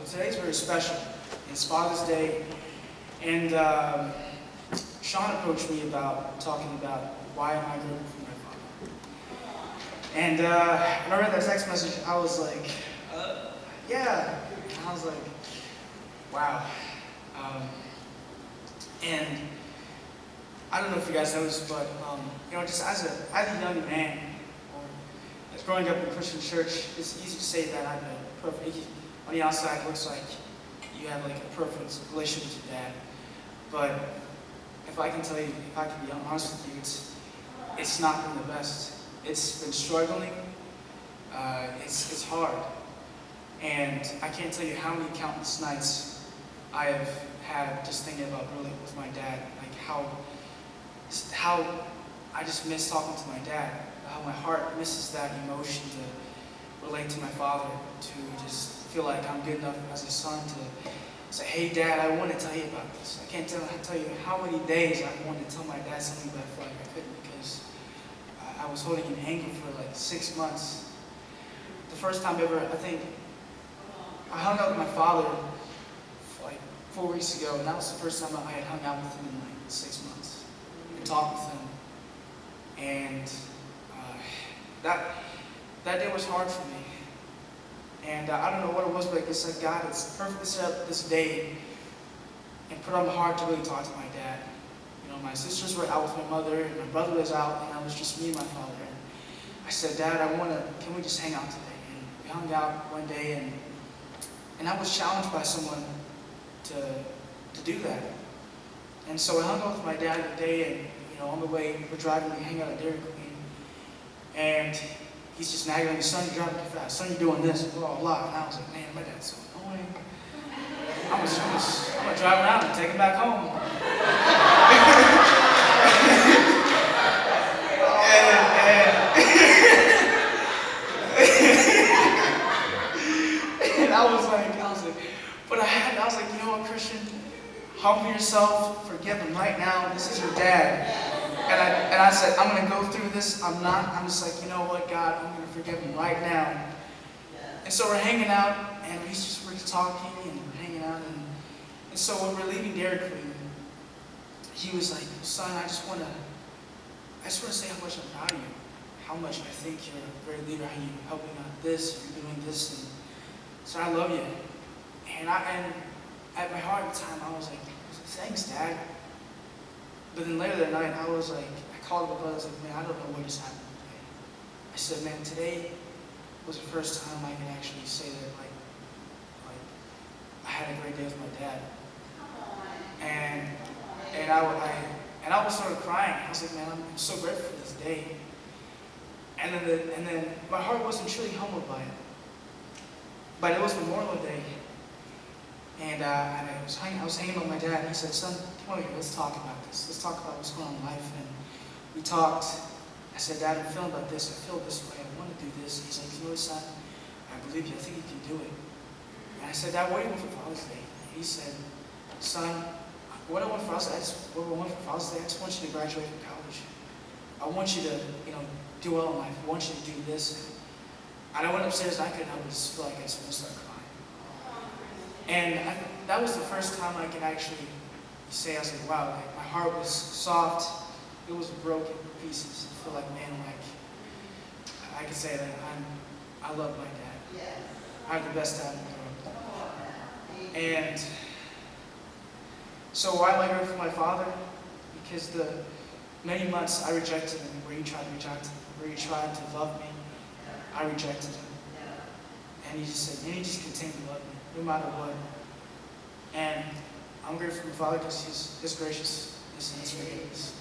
today's very special. It's Father's Day, and Sean approached me about talking about why am I grateful for my father. And when I read that text message, I was like, yeah. And I was like, wow. And I don't know if you guys know this, but just as a young man, or as growing up in a Christian church, it's easy to say that I'm a perfect. On the outside, it looks like you have like a perfect relationship with your dad. But if I can tell you, if I can be honest with you, it's not been the best. It's been struggling. It's hard, and I can't tell you how many countless nights I have had just thinking about really with my dad, like how I just miss talking to my dad, how my heart misses that emotion to relate to my father, to just feel like I'm good enough as a son to say, hey Dad, I want to tell you about this. I can't tell you how many days I wanted to tell my dad something, but I feel like I couldn't because I was holding in anger for like 6 months. The first time ever, I think, I hung out with my father like 4 weeks ago, and that was the first time I had hung out with him in like 6 months and talked with him. And that day was hard for me. And I don't know what it was, but it's like God has perfectly set up this day and put on my heart to really talk to my dad. My sisters were out with my mother, and my brother was out, and it was just me and my father. And I said, Dad, can we just hang out today? And we hung out one day, and I was challenged by someone to do that. And so I hung out with my dad that day, and on the way, we're driving, we hang out at Dairy Queen, and he's just nagging me, son, you're driving too fast. Son, you're doing this, blah, blah, blah. And I was like, man, my dad's so annoying. I'm going to drive around and take him back home. And I was like, but I was like, you know what, Christian? Humble yourself, forgive him right now. This is your dad. And I said, I'm going to go through this. I'm just like, you know what, God, I'm going to forgive him right now. And so we're hanging out, and we're talking, and we're hanging out. And so when we're leaving Dairy Queen, he was like, son, I just want to say how much I'm proud of you. How much I think you're a great leader, how you're helping out this, you're doing this. And so I love you. And at my heart at the time, I was like, thanks, Dad. But then later that night, I called my brother, I was like, man, I don't know what just happened today. I said, man, today was the first time I can actually say that, like I had a great day with my dad. And I was sort of crying. I was like, man, I'm so grateful for this day. And then my heart wasn't truly humbled by it. But it was Memorial Day. And I was hanging with my dad, and he said, son, come over here, let's talk about this. Let's talk about what's going on in life. And we talked. I said, Dad, I'm feeling about this. I feel this way. I want to do this. He's like, you know what, son? I believe you. I think you can do it. And I said, Dad, what do you want for Father's Day? And he said, son, what I want for Father's Day, I just want you to graduate from college. I want you to, do well in life. I want you to do this. And I went upstairs, and I couldn't help but just feel like I just want to start crying. And that was the first time I could actually say, I was like, wow, like my heart was soft. It was broken pieces. I feel like, man, I could say that I love my dad. I have the best dad in the world. And so why am I grateful for my father? Because the many months I rejected him, where he tried to reject him, where he tried to love me, I rejected him. And he just said, and he just continued to love me, no matter what. And I'm grateful for my father because his graciousness and his forgiveness.